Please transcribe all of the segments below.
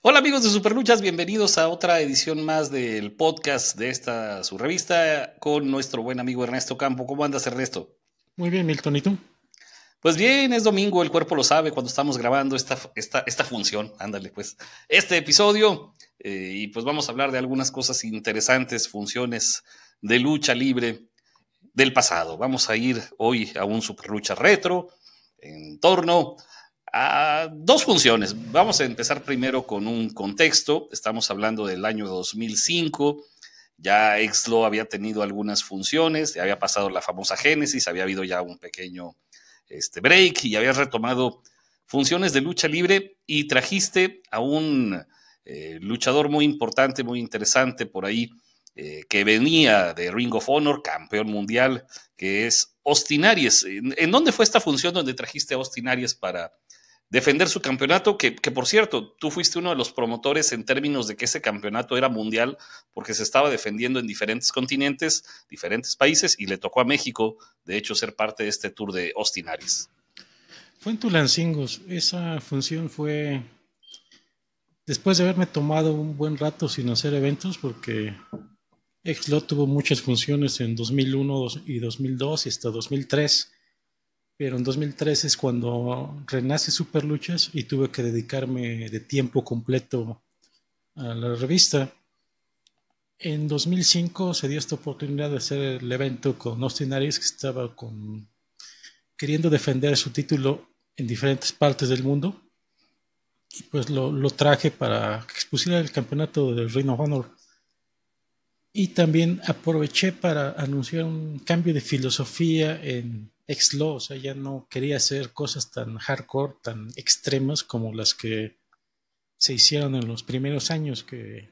Hola amigos de Superluchas, bienvenidos a otra edición más del podcast de esta su revista con nuestro buen amigo Ernesto Campo. ¿Cómo andas, Ernesto? Muy bien, Milton, ¿y tú? Pues bien, es domingo, el cuerpo lo sabe cuando estamos grabando esta función, ándale pues, este episodio y pues vamos a hablar de algunas cosas interesantes, funciones de lucha libre del pasado. Vamos a ir hoy a un Superlucha retro en torno a dos funciones. Vamos a empezar primero con un contexto. Estamos hablando del año 2005. Ya Exlo había tenido algunas funciones, había pasado la famosa Génesis, había habido ya un pequeño break y habías retomado funciones de lucha libre y trajiste a un luchador muy importante, muy interesante por ahí, que venía de Ring of Honor, campeón mundial, que es Austin Aries. ¿En dónde fue esta función donde trajiste a Austin Aries para defender su campeonato? Que por cierto, tú fuiste uno de los promotores en términos de que ese campeonato era mundial, porque se estaba defendiendo en diferentes continentes, diferentes países, y le tocó a México, de hecho, ser parte de este tour de Austin Aries. Fue en Tulancingo. Esa función fue después de haberme tomado un buen rato sin hacer eventos, porque Exlo tuvo muchas funciones en 2001 y 2002 y hasta 2003. Pero en 2003 es cuando renace Superluchas y tuve que dedicarme de tiempo completo a la revista. En 2005 se dio esta oportunidad de hacer el evento con Austin Aries, que estaba queriendo defender su título en diferentes partes del mundo. Y pues lo traje para que expusiera el campeonato del Ring of Honor. Y también aproveché para anunciar un cambio de filosofía en X-Law. O sea, ya no quería hacer cosas tan hardcore, tan extremas como las que se hicieron en los primeros años, que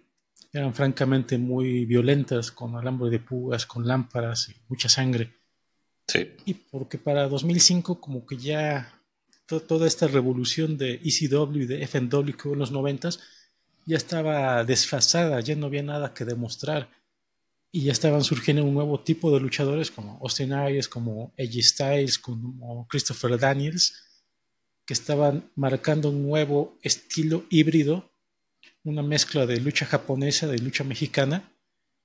eran francamente muy violentas, con alambre de púas, con lámparas y mucha sangre. Sí. Y porque para 2005 como que ya toda esta revolución de ECW y de FNW que hubo en los 90 ya estaba desfasada, ya no había nada que demostrar. Y ya estaban surgiendo un nuevo tipo de luchadores como Austin Aries, como AJ Styles, como Christopher Daniels, que estaban marcando un nuevo estilo híbrido, una mezcla de lucha japonesa, de lucha mexicana,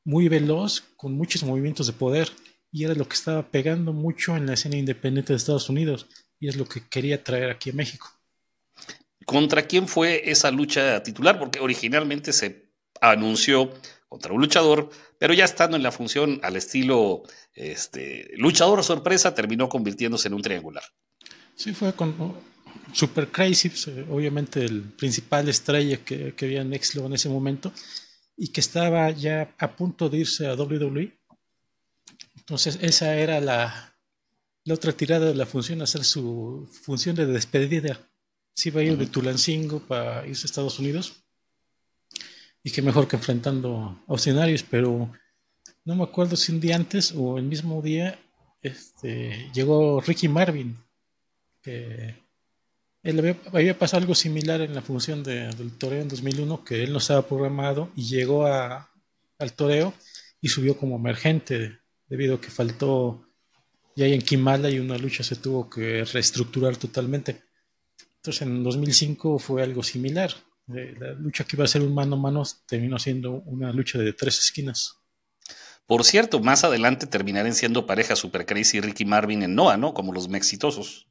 muy veloz, con muchos movimientos de poder. Y era lo que estaba pegando mucho en la escena independiente de Estados Unidos. Y es lo que quería traer aquí a México. ¿Contra quién fue esa lucha titular? Porque originalmente se anunció contra un luchador, pero ya estando en la función al estilo luchador sorpresa, terminó convirtiéndose en un triangular. Sí, fue con Super Crazy, obviamente el principal estrella que había en Exlo en ese momento, y que estaba ya a punto de irse a WWE. Entonces esa era la otra tirada de la función, hacer su función de despedida. Se iba a ir de Tulancingo para irse a Estados Unidos, y qué mejor que enfrentando a Austin, pero no me acuerdo si un día antes o el mismo día llegó Ricky Marvin, que él había pasado algo similar en la función del toreo en 2001, que él no estaba programado y llegó al toreo y subió como emergente debido a que faltó ya en Kimala y una lucha se tuvo que reestructurar totalmente. Entonces en 2005 fue algo similar. La lucha que iba a ser un mano a mano terminó siendo una lucha de tres esquinas. Por cierto, más adelante terminarán siendo pareja Super Crazy y Ricky Marvin en Noah, ¿no? Como los exitosos.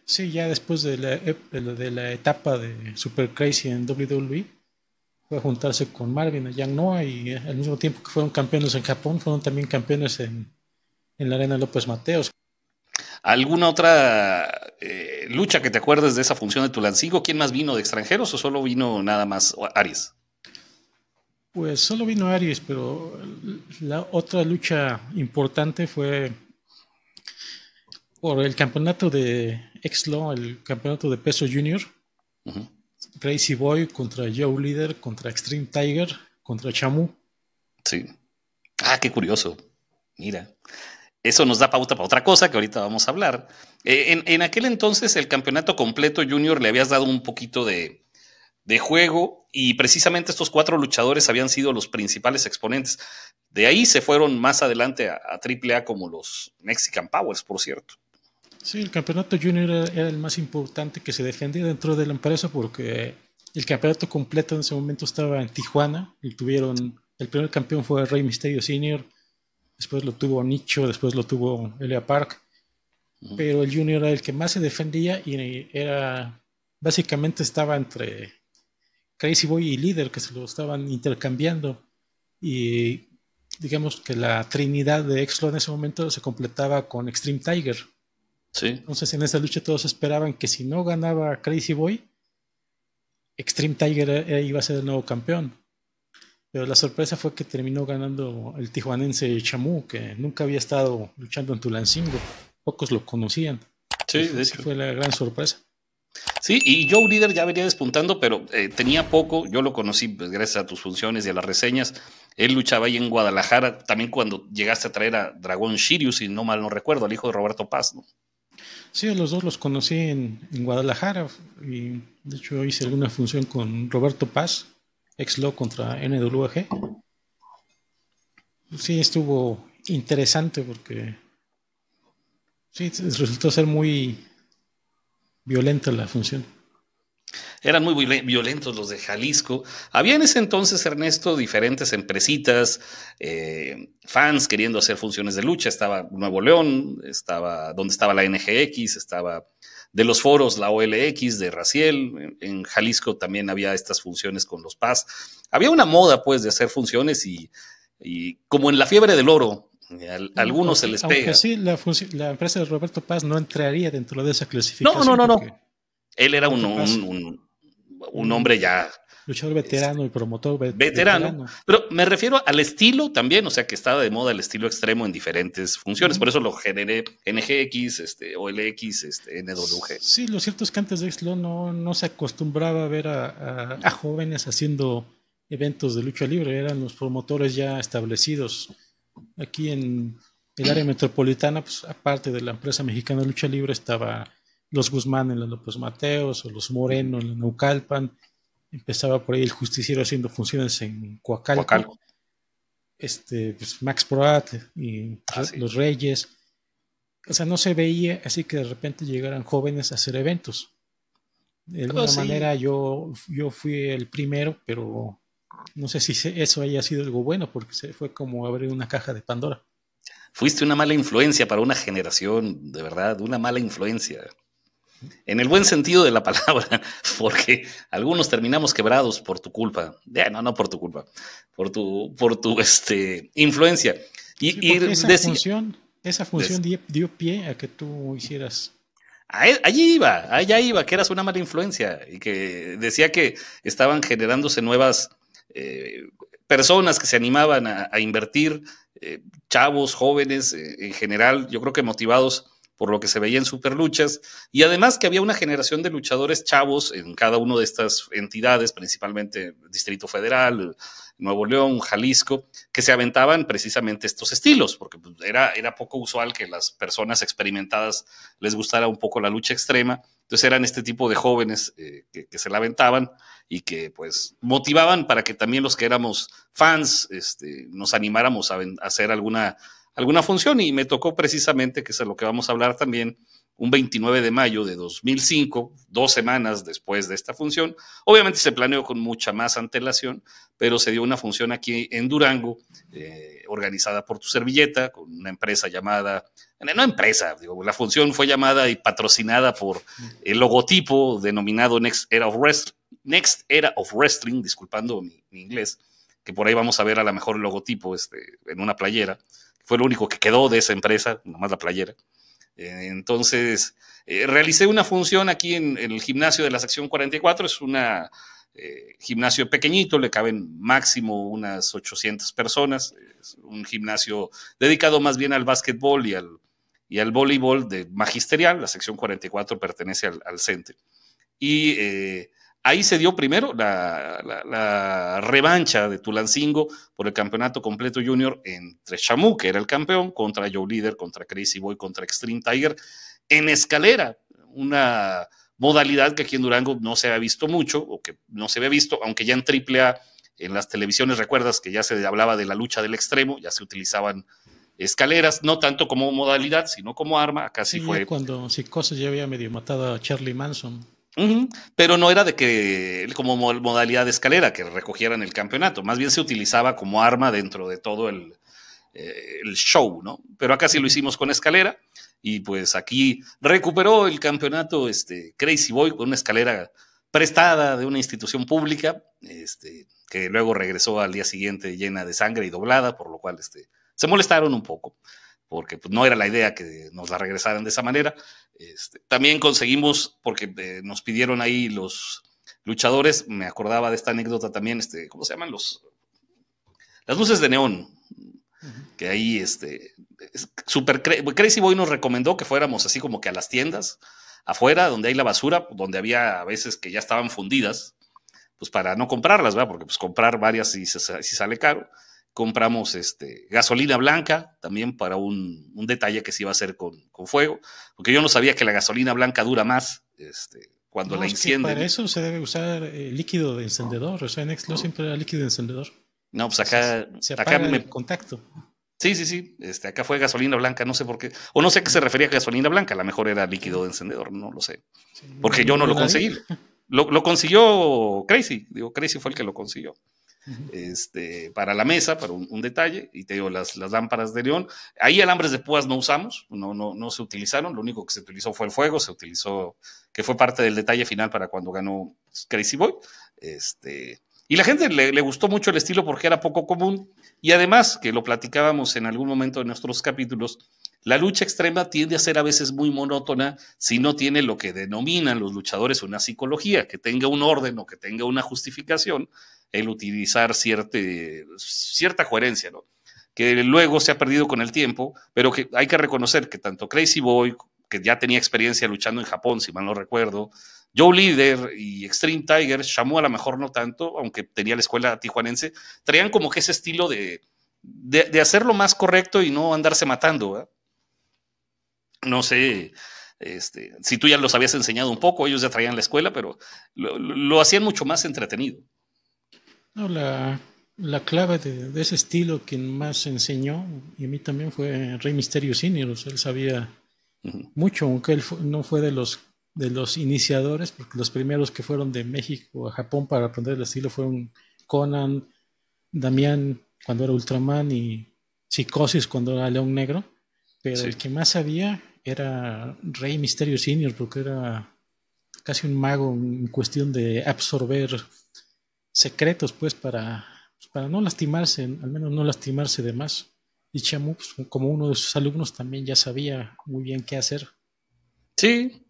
Sí, ya después de la etapa de Super Crazy en WWE, fue a juntarse con Marvin, Young Noah, y al mismo tiempo que fueron campeones en Japón, fueron también campeones en la Arena López Mateos. ¿Alguna otra lucha que te acuerdes de esa función de Tulancingo? ¿Quién más vino de extranjeros o solo vino nada más Aries? Pues solo vino Aries, pero la otra lucha importante fue por el campeonato de X-Law, el campeonato de peso junior. Uh-huh. Crazy Boy contra Joe Líder, contra Extreme Tiger, contra Chamu. Sí. Ah, qué curioso. Mira. Eso nos da pauta para otra cosa que ahorita vamos a hablar. En aquel entonces el campeonato completo junior le habías dado un poquito de juego y precisamente estos cuatro luchadores habían sido los principales exponentes. De ahí se fueron más adelante a AAA como los Mexican Powers, por cierto. Sí, el campeonato junior era el más importante que se defendía dentro de la empresa porque el campeonato completo en ese momento estaba en Tijuana. Y tuvieron, el primer campeón fue Rey Mysterio Sr., después lo tuvo Nicho, después lo tuvo Elia Park. Pero el Junior era el que más se defendía y era, básicamente estaba entre Crazy Boy y Líder, que se lo estaban intercambiando. Y digamos que la trinidad de X-Lo en ese momento se completaba con Extreme Tiger. Sí. Entonces en esa lucha todos esperaban que si no ganaba Crazy Boy, Extreme Tiger iba a ser el nuevo campeón. Pero la sorpresa fue que terminó ganando el tijuanense Chamu, que nunca había estado luchando en Tulancingo. Pocos lo conocían. Sí, de hecho. Fue la gran sorpresa. Sí, y Joe Líder ya venía despuntando, pero tenía poco. Yo lo conocí pues, gracias a tus funciones y a las reseñas. Él luchaba ahí en Guadalajara, también cuando llegaste a traer a Dragón Shiryu, si no mal no recuerdo, al hijo de Roberto Paz, ¿no? Sí, a los dos los conocí en Guadalajara y de hecho hice alguna función con Roberto Paz, ex-Lo contra NWG. Sí, estuvo interesante porque sí, resultó ser muy violenta la función. Eran muy violentos los de Jalisco. Había en ese entonces, Ernesto, diferentes empresitas, fans queriendo hacer funciones de lucha. Estaba Nuevo León, estaba donde estaba la NGX, estaba de los foros la OLX de Raciel. En Jalisco también había estas funciones con los Paz. Había una moda, pues, de hacer funciones y como en la fiebre del oro, a algunos se les pega. Aunque sí, la empresa de Roberto Paz no entraría dentro de esa clasificación. No. Él era un hombre ya. Luchador veterano y promotor veterano. Pero me refiero al estilo también, o sea, que estaba de moda el estilo extremo en diferentes funciones. Por eso lo generé NGX, OLX, NWG. Sí, lo cierto es que antes de X-Lo no se acostumbraba a ver a jóvenes haciendo eventos de lucha libre. Eran los promotores ya establecidos. Aquí en el área metropolitana, pues aparte de la empresa mexicana de lucha libre, estaba los Guzmán en la López Mateos o los Moreno en la Naucalpan. Empezaba por ahí el Justiciero haciendo funciones en Coacalco. Pues Max Proat y los Reyes. O sea, no se veía así que de repente llegaran jóvenes a hacer eventos. De alguna manera yo fui el primero, pero no sé si eso haya sido algo bueno, porque fue como abrir una caja de Pandora. Fuiste una mala influencia para una generación, de verdad, una mala influencia. En el buen sentido de la palabra, porque algunos terminamos quebrados por tu culpa. No por tu culpa, por tu influencia. Esa función dio pie a que tú hicieras. Allá iba, que eras una mala influencia y que decía que estaban generándose nuevas personas que se animaban a invertir, chavos, jóvenes, en general, yo creo que motivados por lo que se veía en Superluchas, y además que había una generación de luchadores chavos en cada una de estas entidades, principalmente Distrito Federal, Nuevo León, Jalisco, que se aventaban precisamente estos estilos, porque era poco usual que las personas experimentadas les gustara un poco la lucha extrema. Entonces eran este tipo de jóvenes que se la aventaban y que pues motivaban para que también los que éramos fans nos animáramos a hacer alguna función, y me tocó precisamente, que es de lo que vamos a hablar también, un 29 de mayo de 2005, 2 semanas después de esta función. Obviamente se planeó con mucha más antelación, pero se dio una función aquí en Durango, organizada por Tu Servilleta, con una empresa llamada, la función fue llamada y patrocinada por el logotipo denominado Next Era of Wrestling, disculpando mi inglés, que por ahí vamos a ver a lo mejor el logotipo en una playera. Fue lo único que quedó de esa empresa, nomás la playera. Entonces, realicé una función aquí en el gimnasio de la sección 44. Es un gimnasio pequeñito, le caben máximo unas 800 personas. Es un gimnasio dedicado más bien al básquetbol y al voleibol de magisterial. La sección 44 pertenece al CENTE. Y ahí se dio primero la revancha de Tulancingo por el campeonato completo junior entre Chamu, que era el campeón, contra Joe Líder, contra Crazy Boy, contra Extreme Tiger, en escalera, una modalidad que aquí en Durango no se había visto mucho, o que no se había visto, aunque ya en AAA, en las televisiones, recuerdas que ya se hablaba de la lucha del extremo, ya se utilizaban escaleras, no tanto como modalidad, sino como arma. Acá sí fue. Cuando Psicosis ya había medio matado a Charlie Manson. Pero no era de que como modalidad de escalera, que recogieran el campeonato, más bien se utilizaba como arma dentro de todo el show, ¿no? Pero acá sí lo hicimos con escalera y pues aquí recuperó el campeonato Crazy Boy con una escalera prestada de una institución pública, que luego regresó al día siguiente llena de sangre y doblada, por lo cual se molestaron un poco, porque pues, no era la idea que nos la regresaran de esa manera. También conseguimos, porque nos pidieron ahí los luchadores, me acordaba de esta anécdota también, ¿cómo se llaman? Las luces de neón, que ahí Crazy Boy nos recomendó que fuéramos así como que a las tiendas afuera, donde hay la basura, donde había a veces que ya estaban fundidas, pues para no comprarlas, ¿verdad? Porque pues comprar varias si sale caro. Compramos gasolina blanca también para un detalle que se iba a hacer con fuego, porque yo no sabía que la gasolina blanca dura más cuando la encienden. Para eso se debe usar líquido de encendedor, o sea, en Xlo siempre era líquido de encendedor. No, pues acá se apaga el contacto. Sí. Acá fue gasolina blanca, no sé por qué. O no sé a qué se refería a gasolina blanca, a lo mejor era líquido de encendedor, no lo sé. Porque yo no lo conseguí. Lo consiguió Crazy. Digo, Crazy fue el que lo consiguió. Para la mesa, para un detalle, y te digo, las lámparas de neón. Ahí alambres de púas no usamos, no se utilizaron, lo único que se utilizó fue el fuego, se utilizó, que fue parte del detalle final para cuando ganó Crazy Boy. Y la gente le gustó mucho el estilo porque era poco común, y además, que lo platicábamos en algún momento de nuestros capítulos, la lucha extrema tiende a ser a veces muy monótona si no tiene lo que denominan los luchadores una psicología, que tenga un orden o que tenga una justificación, el utilizar cierta coherencia, ¿no? Que luego se ha perdido con el tiempo, pero que hay que reconocer que tanto Crazy Boy, que ya tenía experiencia luchando en Japón, si mal no recuerdo, Joe Líder y Extreme Tiger, Shamu a lo mejor no tanto, aunque tenía la escuela tijuanense, traían como que ese estilo de hacerlo más correcto y no andarse matando, ¿eh? No sé si tú ya los habías enseñado un poco, ellos ya traían la escuela, pero lo hacían mucho más entretenido. No, la clave de ese estilo, quien más enseñó, y a mí también, fue Rey Mysterio Sr. O sea, él sabía mucho, aunque él no fue de los iniciadores, porque los primeros que fueron de México a Japón para aprender el estilo fueron Conan, Damián cuando era Ultraman y Psicosis cuando era León Negro, pero el que más sabía era Rey Mysterio Sr., porque era casi un mago en cuestión de absorber secretos, pues, para no lastimarse, al menos no lastimarse de más. Y Shamu, pues, como uno de sus alumnos, también ya sabía muy bien qué hacer. Sí.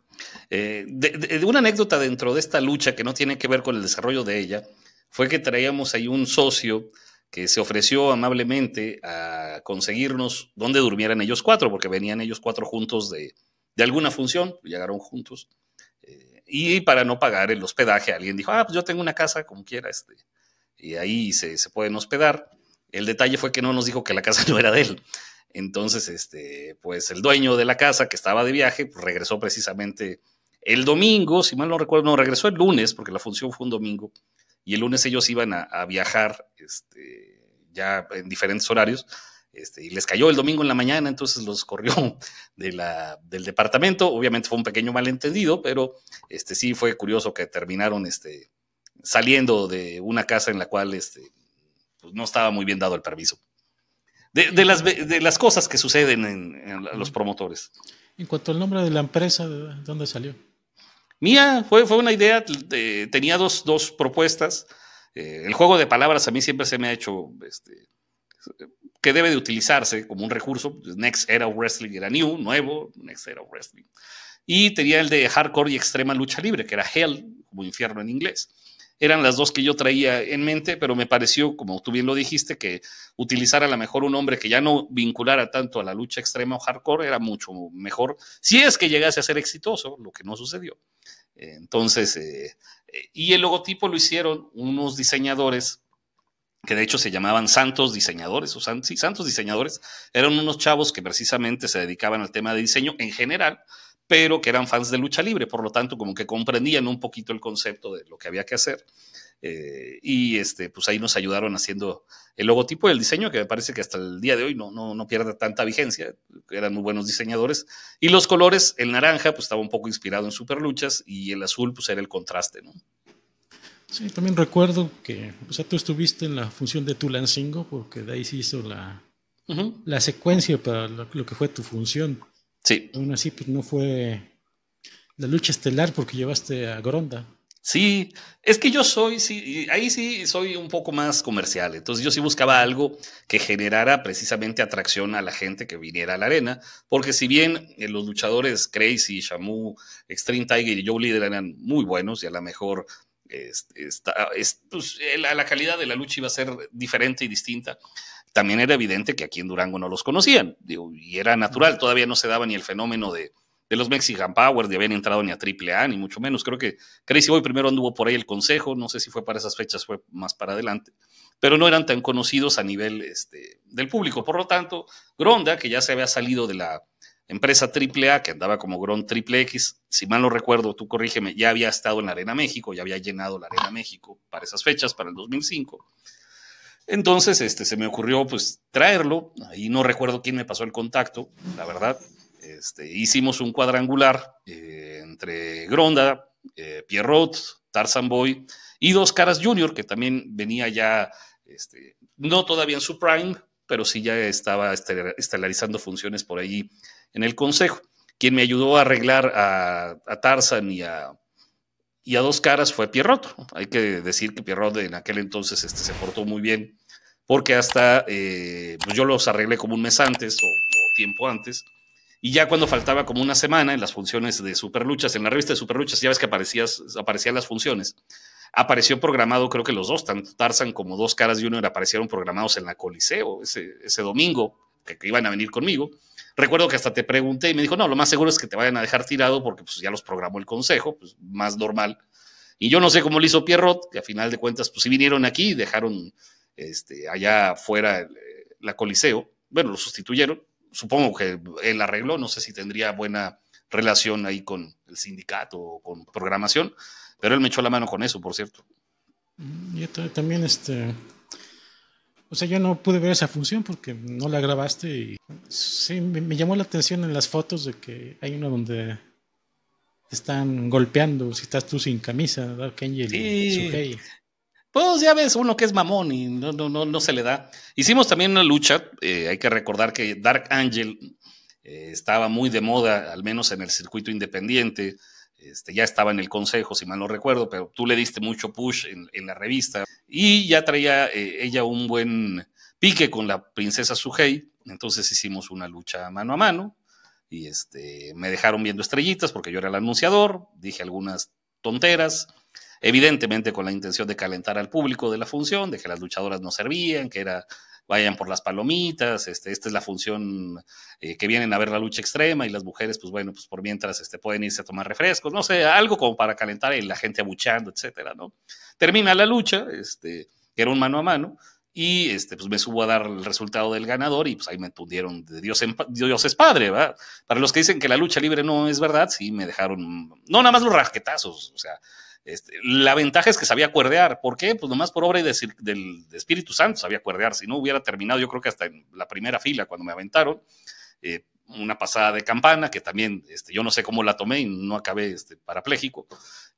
De una anécdota dentro de esta lucha que no tiene que ver con el desarrollo de ella, fue que traíamos ahí un socio que se ofreció amablemente a conseguirnos donde durmieran ellos cuatro, porque venían ellos cuatro juntos de alguna función, llegaron juntos. Y para no pagar el hospedaje, alguien dijo, pues yo tengo una casa como quiera, y ahí se pueden hospedar. El detalle fue que no nos dijo que la casa no era de él. Entonces, pues el dueño de la casa que estaba de viaje, pues regresó precisamente el domingo, si mal no recuerdo, no, regresó el lunes, porque la función fue un domingo, y el lunes ellos iban a viajar ya en diferentes horarios, y les cayó el domingo en la mañana, entonces los corrió del departamento. Obviamente fue un pequeño malentendido, pero sí fue curioso que terminaron saliendo de una casa en la cual pues no estaba muy bien dado el permiso. De las cosas que suceden en los promotores. En cuanto al nombre de la empresa, ¿de dónde salió? Mía, fue una idea, tenía dos propuestas. El juego de palabras a mí siempre se me ha hecho que debe de utilizarse como un recurso. Next Era of Wrestling era nuevo, Next Era of Wrestling. Y tenía el de hardcore y extrema lucha libre, que era Hell, como infierno en inglés. Eran las dos que yo traía en mente, pero me pareció, como tú bien lo dijiste, que utilizar a lo mejor un nombre que ya no vinculara tanto a la lucha extrema o hardcore era mucho mejor, si es que llegase a ser exitoso, lo que no sucedió. Entonces, y el logotipo lo hicieron unos diseñadores que de hecho se llamaban Santos Diseñadores, sí, Santos Diseñadores. Eran unos chavos que precisamente se dedicaban al tema de diseño en general, pero que eran fans de lucha libre, por lo tanto como que comprendían un poquito el concepto de lo que había que hacer. y pues ahí nos ayudaron haciendo el logotipo y el diseño, que me parece que hasta el día de hoy no pierde tanta vigencia, eran muy buenos diseñadores. Y los colores, el naranja pues estaba un poco inspirado en Superluchas y el azul pues era el contraste, ¿no? Sí, también recuerdo que, o sea, tú estuviste en la función de Tulancingo, porque de ahí se hizo la secuencia para lo que fue tu función. Sí. Aún así, pues no fue la lucha estelar porque llevaste a Gronda. Sí, es que yo ahí sí soy un poco más comercial, entonces yo sí buscaba algo que generara precisamente atracción a la gente que viniera a la arena, porque si bien los luchadores Crazy, Shamu, Extreme Tiger y Joe Líder eran muy buenos y a lo mejor pues, la calidad de la lucha iba a ser diferente y distinta, también era evidente que aquí en Durango no los conocían, digo, y era natural, todavía no se daba ni el fenómeno de los Mexican Powers, de haber entrado ni a AAA, ni mucho menos. Creo que Crazy Boy primero anduvo por ahí el consejo, no sé si fue para esas fechas, fue más para adelante, pero no eran tan conocidos a nivel del público. Por lo tanto, Gronda, que ya se había salido de la empresa AAA, que andaba como Gron Triple X, si mal no recuerdo, tú corrígeme, ya había estado en la Arena México, ya había llenado la Arena México para esas fechas, para el 2005. Entonces, se me ocurrió pues traerlo, ahí no recuerdo quién me pasó el contacto, la verdad. Hicimos un cuadrangular entre Gronda, Pierrot, Tarzan Boy y Dos Caras Junior, que también venía ya, no todavía en su prime, pero sí ya estaba estelarizando funciones por allí en el consejo. Quien me ayudó a arreglar a Tarzan y a Dos Caras fue Pierrot. Hay que decir que Pierrot en aquel entonces se portó muy bien, porque hasta pues yo los arreglé como un mes antes o tiempo antes. Y ya cuando faltaba como una semana en las funciones de Superluchas, en la revista de Superluchas, ya ves que aparecían las funciones. Apareció programado, creo que los dos, tanto Tarzan como Dos Caras Junior aparecieron programados en la Coliseo ese domingo, que iban a venir conmigo. Recuerdo que hasta te pregunté y me dijo, no, lo más seguro es que te vayan a dejar tirado porque pues, ya los programó el consejo, pues más normal. Y yo no sé cómo lo hizo Pierrot, que a final de cuentas, pues sí vinieron aquí y dejaron allá afuera la Coliseo. Bueno, lo sustituyeron. Supongo que él arregló, no sé si tendría buena relación ahí con el sindicato o con programación, pero él me echó la mano con eso, por cierto. Yo también, o sea, yo no pude ver esa función porque no la grabaste y sí, me llamó la atención en las fotos de que hay una donde te están golpeando, si estás tú sin camisa, Dark Angel y Suhei. Pues ya ves, uno que es mamón y no se le da. Hicimos también una lucha, hay que recordar que Dark Angel estaba muy de moda, al menos en el circuito independiente, ya estaba en el consejo, si mal no recuerdo, pero tú le diste mucho push en la revista y ya traía ella un buen pique con la princesa Suhei, entonces hicimos una lucha mano a mano y me dejaron viendo estrellitas porque yo era el anunciador, dije algunas tonteras, evidentemente con la intención de calentar al público de la función, de que las luchadoras no servían, que era vayan por las palomitas, esta es la función que vienen a ver la lucha extrema y las mujeres, pues bueno, pues por mientras pueden irse a tomar refrescos, no sé, algo como para calentar y la gente abucheando, etcétera, ¿no? Termina la lucha, que era un mano a mano, y pues me subo a dar el resultado del ganador y pues ahí me tundieron de Dios es padre, ¿verdad? Para los que dicen que la lucha libre no es verdad, sí me dejaron, no nada más los rasquetazos, o sea, la ventaja es que sabía cuerdear. ¿Por qué? Pues nomás por obra del Espíritu Santo sabía cuerdear. Si no hubiera terminado, yo creo que hasta en la primera fila cuando me aventaron, una pasada de campana, que también yo no sé cómo la tomé y no acabé parapléjico.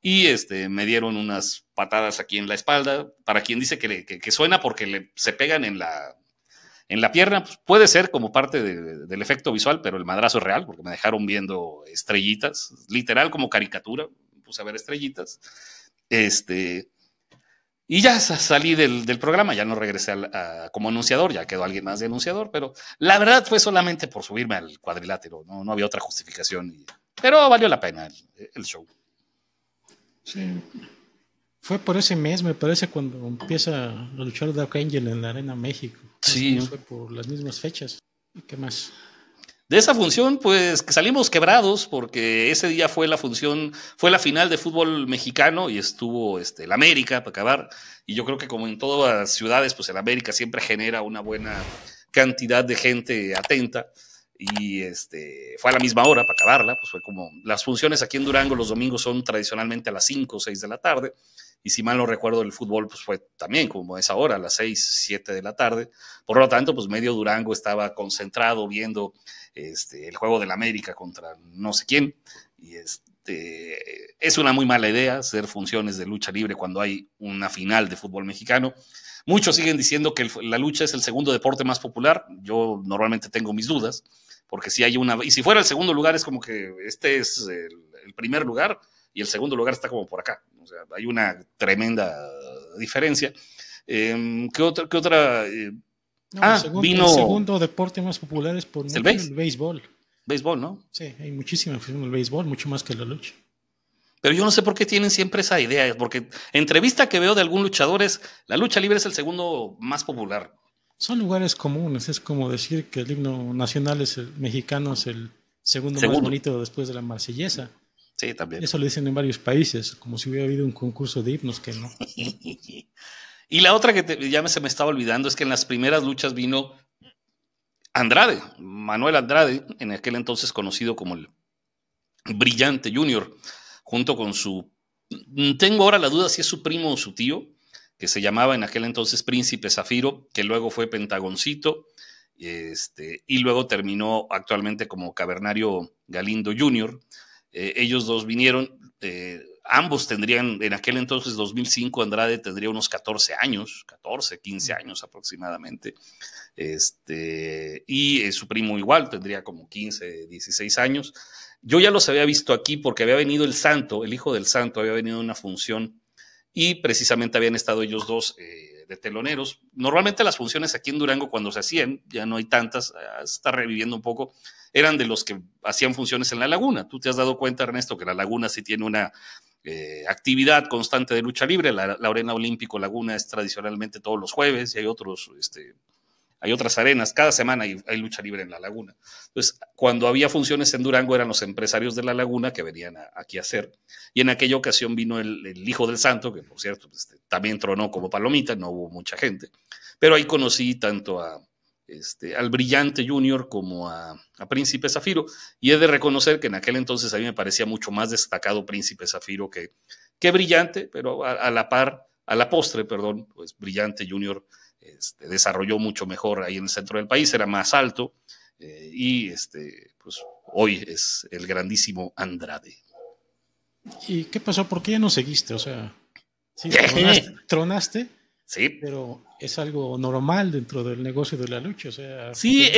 Y me dieron unas patadas aquí en la espalda. Para quien dice que suena porque se pegan en la pierna, pues puede ser como parte del efecto visual, pero el madrazo es real, porque me dejaron viendo estrellitas, literal como caricatura, puse a ver estrellitas, y ya salí del programa, ya no regresé como anunciador, ya quedó alguien más de anunciador, pero la verdad fue solamente por subirme al cuadrilátero, no había otra justificación, pero valió la pena el show. Sí. Fue por ese mes, me parece, cuando empieza a luchar Dark Angel en la Arena México. Sí. Fue por las mismas fechas. ¿Y qué más? De esa función, pues que salimos quebrados porque ese día fue la final de fútbol mexicano y estuvo el América para acabar. Y yo creo que como en todas las ciudades, pues el América siempre genera una buena cantidad de gente atenta. Y fue a la misma hora para acabarla, pues fue como las funciones aquí en Durango los domingos son tradicionalmente a las 5 o 6 de la tarde. y si mal no recuerdo el fútbol pues fue también como es ahora, a las 6, 7 de la tarde. Por lo tanto, pues medio Durango estaba concentrado viendo el juego del América contra no sé quién, y es una muy mala idea hacer funciones de lucha libre cuando hay una final de fútbol mexicano. Muchos siguen diciendo que la lucha es el segundo deporte más popular. Yo normalmente tengo mis dudas, porque si hay una, y si fuera el segundo lugar es como que este es el primer lugar y el segundo lugar está como por acá. O sea, hay una tremenda diferencia. ¿Qué otra? No, el segundo deporte más popular es por mucho el béisbol. Béisbol, ¿no? Sí, hay muchísima afición al béisbol, mucho más que la lucha. Pero yo no sé por qué tienen siempre esa idea, porque entrevista que veo de algún luchador es, la lucha libre es el segundo más popular. Son lugares comunes, es como decir que el himno nacional mexicano es el segundo más bonito después de la Marsellesa. Sí, también. Eso lo dicen en varios países, como si hubiera habido un concurso de himnos que no. Y la otra que ya se me estaba olvidando es que en las primeras luchas vino Andrade, Manuel Andrade, en aquel entonces conocido como el Brillante Junior, junto con tengo ahora la duda si es su primo o su tío, que se llamaba en aquel entonces Príncipe Zafiro, que luego fue Pentagoncito, y luego terminó actualmente como Cavernario Galindo Jr. Ellos dos vinieron, ambos tendrían, en aquel entonces 2005, Andrade tendría unos 14 años, 14, 15 años aproximadamente, y su primo igual, tendría como 15, 16 años. Yo ya los había visto aquí porque había venido el Santo, el hijo del Santo, había venido a una función y precisamente habían estado ellos dos de teloneros. Normalmente las funciones aquí en Durango cuando se hacían, ya no hay tantas, se está reviviendo un poco, eran de los que hacían funciones en la Laguna. Tú te has dado cuenta, Ernesto, que la Laguna sí tiene una actividad constante de lucha libre. La Arena Olímpico Laguna es tradicionalmente todos los jueves y hay otros... hay otras arenas, cada semana hay lucha libre en la Laguna. Entonces, cuando había funciones en Durango eran los empresarios de la Laguna que venían aquí a hacer. Y en aquella ocasión vino el hijo del Santo, que por cierto también tronó como palomita, no hubo mucha gente. Pero ahí conocí tanto al Brillante Junior como a Príncipe Zafiro. Y he de reconocer que en aquel entonces a mí me parecía mucho más destacado Príncipe Zafiro que Brillante, pero a la postre, pues Brillante Junior desarrolló mucho mejor ahí en el centro del país, era más alto y pues hoy es el grandísimo Andrade. ¿Y qué pasó? ¿Por qué ya no seguiste? O sea, sí, tronaste, sí, pero es algo normal dentro del negocio de la lucha. O sea, sí,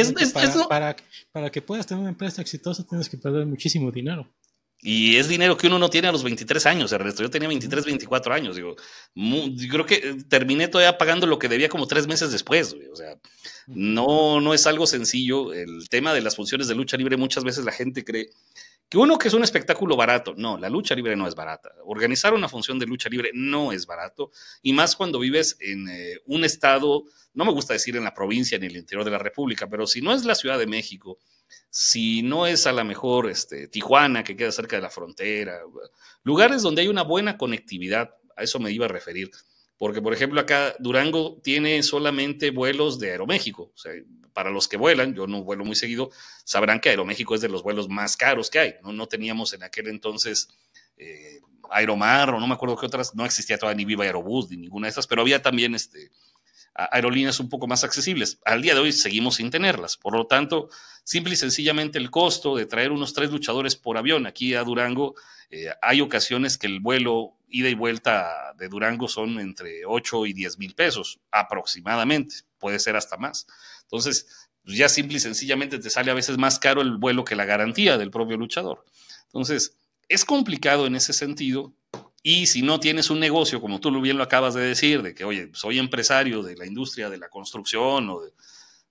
para que puedas tener una empresa exitosa tienes que perder muchísimo dinero. Y es dinero que uno no tiene a los 23 años, Ernesto. Yo tenía 23, 24 años. Digo, yo creo que terminé todavía pagando lo que debía como 3 meses después. O sea, no es algo sencillo. El tema de las funciones de lucha libre, muchas veces la gente cree que es un espectáculo barato. No, la lucha libre no es barata. Organizar una función de lucha libre no es barato. Y más cuando vives en un estado, no me gusta decir en la provincia ni en el interior de la República, pero si no es la Ciudad de México, si no es a lo mejor Tijuana, que queda cerca de la frontera, lugares donde hay una buena conectividad, a eso me iba a referir. Porque, por ejemplo, acá Durango tiene solamente vuelos de Aeroméxico. O sea, para los que vuelan, yo no vuelo muy seguido, sabrán que Aeroméxico es de los vuelos más caros que hay. No teníamos en aquel entonces Aeromar, o no me acuerdo qué otras, no existía todavía ni Viva Aerobús, ni ninguna de esas, pero había también aerolíneas un poco más accesibles. Al día de hoy seguimos sin tenerlas. Por lo tanto, simple y sencillamente el costo de traer unos 3 luchadores por avión aquí a Durango, hay ocasiones que el vuelo ida y vuelta de Durango son entre 8 y 10 mil pesos aproximadamente, puede ser hasta más. Entonces, pues ya simple y sencillamente te sale a veces más caro el vuelo que la garantía del propio luchador. Entonces, es complicado en ese sentido. Y si no tienes un negocio, como tú bien lo acabas de decir, de que, oye, soy empresario de la industria de la construcción o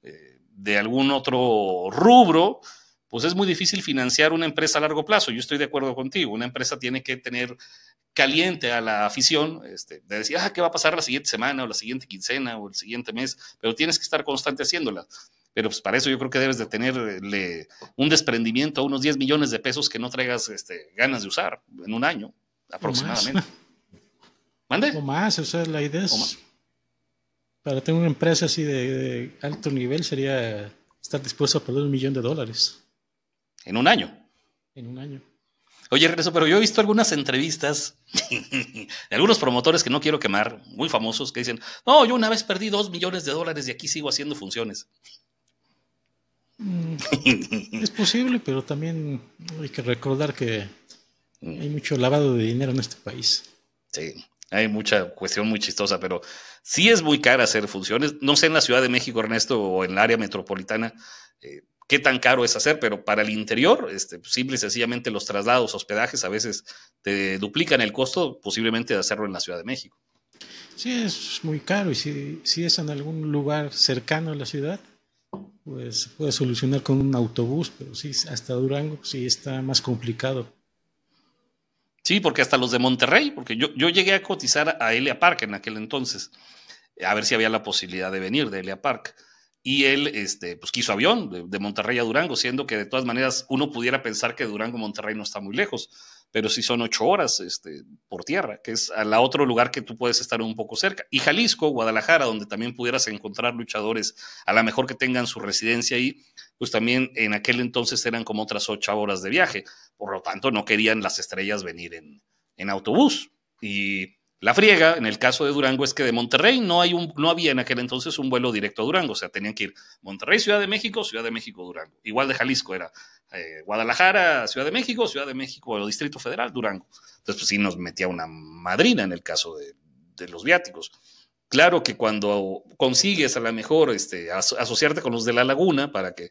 de algún otro rubro, pues es muy difícil financiar una empresa a largo plazo. Yo estoy de acuerdo contigo. Una empresa tiene que tener caliente a la afición, de decir, ¿qué va a pasar la siguiente semana o la siguiente quincena o el siguiente mes? Pero tienes que estar constante haciéndola. Pero pues para eso yo creo que debes de tenerle un desprendimiento a unos 10 millones de pesos que no traigas ganas de usar en un año aproximadamente. ¿Mande? O más, o sea, la idea es para tener una empresa así de alto nivel sería estar dispuesto a perder $1 millón. ¿En un año? En un año. Oye, Ernesto, pero yo he visto algunas entrevistas de algunos promotores que no quiero quemar, muy famosos, que dicen, no, yo una vez perdí $2 millones y aquí sigo haciendo funciones. Es posible, pero también hay que recordar que hay mucho lavado de dinero en este país. Sí, hay mucha cuestión muy chistosa, pero sí es muy cara hacer funciones. No sé en la Ciudad de México, Ernesto, o en el área metropolitana, qué tan caro es hacer, pero para el interior, simple y sencillamente los traslados, hospedajes, a veces te duplican el costo posiblemente de hacerlo en la Ciudad de México. Sí, es muy caro y si es en algún lugar cercano a la ciudad, pues se puede solucionar con un autobús, pero sí, hasta Durango pues, sí está más complicado. Sí, porque hasta los de Monterrey, porque yo llegué a cotizar a Elia Park en aquel entonces, a ver si había la posibilidad de venir de Elia Park. Y él, pues quiso avión de Monterrey a Durango, siendo que de todas maneras uno pudiera pensar que Durango, Monterrey no está muy lejos, pero sí son 8 horas por tierra, que es a la otro lugar que tú puedes estar un poco cerca. Y Jalisco, Guadalajara, donde también pudieras encontrar luchadores, a lo mejor que tengan su residencia ahí, pues también en aquel entonces eran como otras 8 horas de viaje. Por lo tanto, no querían las estrellas venir en autobús. Y la friega, en el caso de Durango, es que de Monterrey no había en aquel entonces un vuelo directo a Durango, o sea, tenían que ir Monterrey, Ciudad de México, Durango. Igual de Jalisco era Guadalajara, Ciudad de México, o Distrito Federal, Durango. Entonces, pues sí nos metía una madrina en el caso de los viáticos. Claro que cuando consigues a lo mejor asociarte con los de la Laguna para que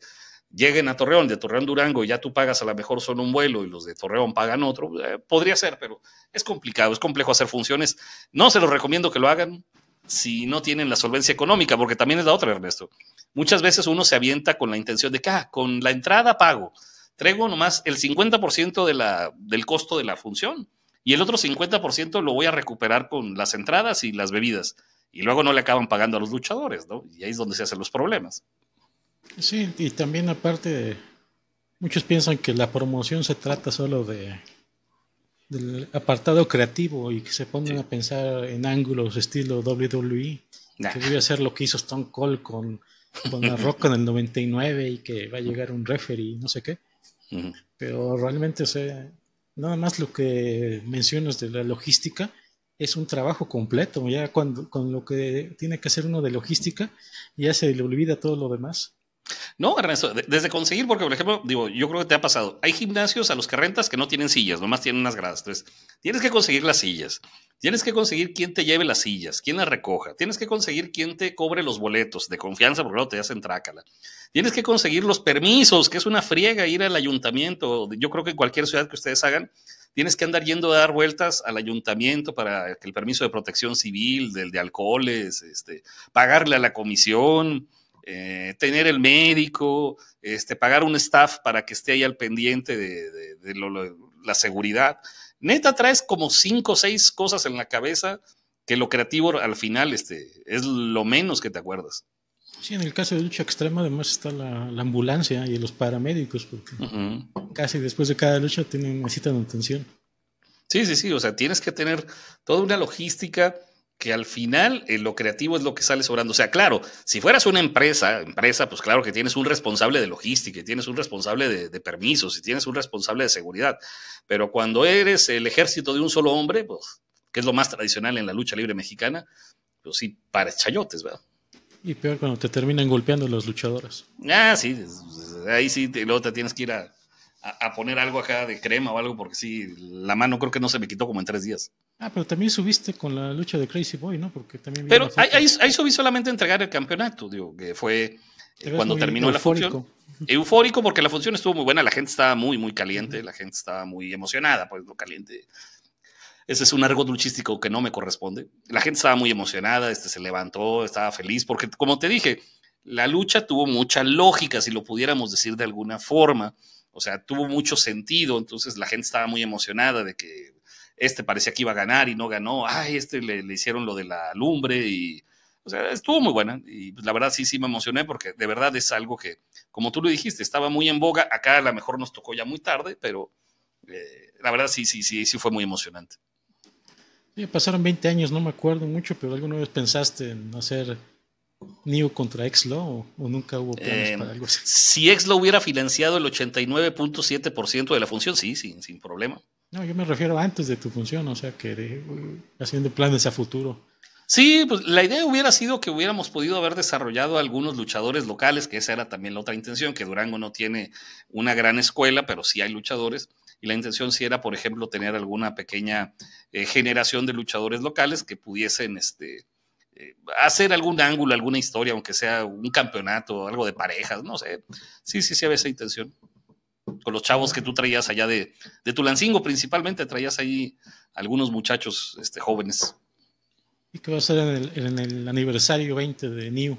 lleguen a Torreón, de Torreón Durango, y ya tú pagas a lo mejor solo un vuelo y los de Torreón pagan otro, podría ser, pero es complicado, es complejo hacer funciones. No se los recomiendo que lo hagan si no tienen la solvencia económica, porque también es la otra, Ernesto. Muchas veces uno se avienta con la intención de que con la entrada pago, traigo nomás el 50% del costo de la función y el otro 50% lo voy a recuperar con las entradas y las bebidas. Y luego no le acaban pagando a los luchadores, ¿no? Y ahí es donde se hacen los problemas. Sí, y también aparte, muchos piensan que la promoción se trata solo del apartado creativo y que se ponen Sí. a pensar en ángulos estilo WWE, Nah. que voy a hacer lo que hizo Stone Cold con La Roca en el 99 y que va a llegar un referee, no sé qué. Uh-huh. Pero realmente, o sea, nada más lo que mencionas de la logística es un trabajo completo. Ya con lo que tiene que hacer uno de logística, ya se le olvida todo lo demás. No, Ernesto, desde conseguir, porque por ejemplo, digo, yo creo que te ha pasado. Hay gimnasios a los que rentas que no tienen sillas, nomás tienen unas gradas. Entonces, tienes que conseguir las sillas. Tienes que conseguir quién te lleve las sillas, quién las recoja. Tienes que conseguir quién te cobre los boletos de confianza, porque luego te hacen trácala. Tienes que conseguir los permisos, que es una friega ir al ayuntamiento. Yo creo que en cualquier ciudad que ustedes hagan, tienes que andar yendo a dar vueltas al ayuntamiento para que el permiso de protección civil, del de alcoholes, pagarle a la comisión. Tener el médico, pagar un staff para que esté ahí al pendiente de la seguridad. Neta, traes como 5 o 6 cosas en la cabeza que lo creativo al final es lo menos que te acuerdas. Sí, en el caso de lucha extrema además está la ambulancia y los paramédicos, porque casi después de cada lucha necesitan atención. Sí, o sea, tienes que tener toda una logística que al final lo creativo es lo que sale sobrando. O sea, claro, si fueras una empresa, pues claro que tienes un responsable de logística, tienes un responsable de permisos, y tienes un responsable de seguridad. Pero cuando eres el ejército de un solo hombre, pues, que es lo más tradicional en la lucha libre mexicana, pues sí, para chayotes, ¿verdad? Y peor cuando te terminan golpeando los luchadores. Ah, sí, ahí sí, luego te tienes que ir a poner algo acá de crema o algo, porque sí, la mano creo que no se me quitó como en 3 días. Ah, pero también subiste con la lucha de Crazy Boy, ¿no? Porque también vi Pero una foto. ahí subí solamente a entregar el campeonato, digo, que fue cuando terminó eufórico. la función. Eufórico porque la función estuvo muy buena, la gente estaba muy, muy caliente, la gente estaba muy emocionada, pues lo caliente. Ese es un argot luchístico que no me corresponde. La gente estaba muy emocionada, se levantó, estaba feliz, porque como te dije, la lucha tuvo mucha lógica, si lo pudiéramos decir de alguna forma. O sea, tuvo mucho sentido, entonces la gente estaba muy emocionada de que parecía que iba a ganar y no ganó. Ay, le hicieron lo de la lumbre y, o sea, estuvo muy buena. Y pues, la verdad sí me emocioné porque de verdad es algo que, como tú lo dijiste, estaba muy en boga. Acá a lo mejor nos tocó ya muy tarde, pero la verdad sí fue muy emocionante. Sí, pasaron 20 años, no me acuerdo mucho, pero alguna vez pensaste en hacer Neo contra Exlo o nunca hubo planes para algo así? Si Exlo hubiera financiado el 89.7% de la función, sí, sin problema. No, yo me refiero antes de tu función, o sea, que haciendo planes a futuro. Sí, pues la idea hubiera sido que hubiéramos podido haber desarrollado algunos luchadores locales, que esa era también la otra intención, que Durango no tiene una gran escuela, pero sí hay luchadores, y la intención sí era, por ejemplo, tener alguna pequeña generación de luchadores locales que pudiesen hacer algún ángulo, alguna historia, aunque sea un campeonato, algo de parejas, no sé. Sí había esa intención. Con los chavos que tú traías allá de Tulancingo, principalmente, traías ahí algunos muchachos jóvenes. ¿Y qué va a ser en el aniversario 20 de New?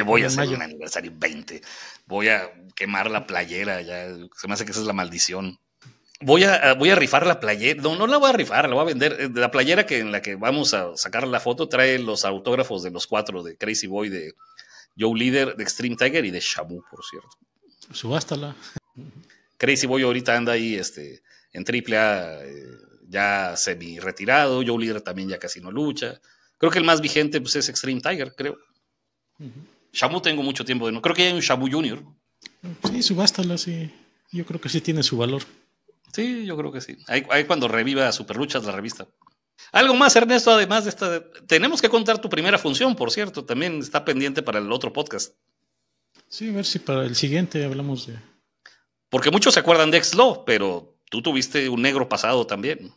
Voy a hacer un aniversario 20. Voy a quemar la playera. Ya se me hace que esa es la maldición. Voy a rifar la playera. No la voy a rifar, la voy a vender. La playera en la que vamos a sacar la foto trae los autógrafos de los 4, de Crazy Boy, de Joe Líder, de Extreme Tiger y de Shamu, por cierto. Subástala. Crazy Boy ahorita anda ahí en AAA, ya semi retirado. Joe Líder también ya casi no lucha. Creo que el más vigente pues, es Extreme Tiger, creo. Shamu tengo mucho tiempo de no. Creo que ya hay un Shamu Junior. Sí, subástala, sí. Yo creo que sí tiene su valor. Sí, yo creo que sí. Ahí cuando reviva Superluchas la revista. Algo más, Ernesto, además de esta. Tenemos que contar tu primera función, por cierto. También está pendiente para el otro podcast. Sí, a ver si para el siguiente hablamos de. Porque muchos se acuerdan de Ex-Law, pero tú tuviste un negro pasado también.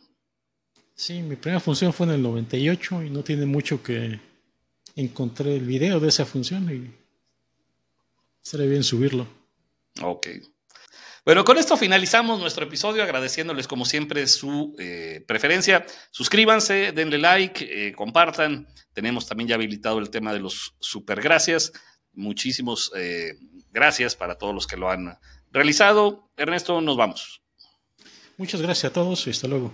Sí, mi primera función fue en el 98 y no tiene mucho que encontré el video de esa función y estaría bien subirlo. Ok. Bueno, con esto finalizamos nuestro episodio, agradeciéndoles como siempre su preferencia. Suscríbanse, denle like, compartan. Tenemos también ya habilitado el tema de los super gracias. Muchísimos gracias para todos los que lo han realizado. Ernesto, nos vamos. Muchas gracias a todos y hasta luego.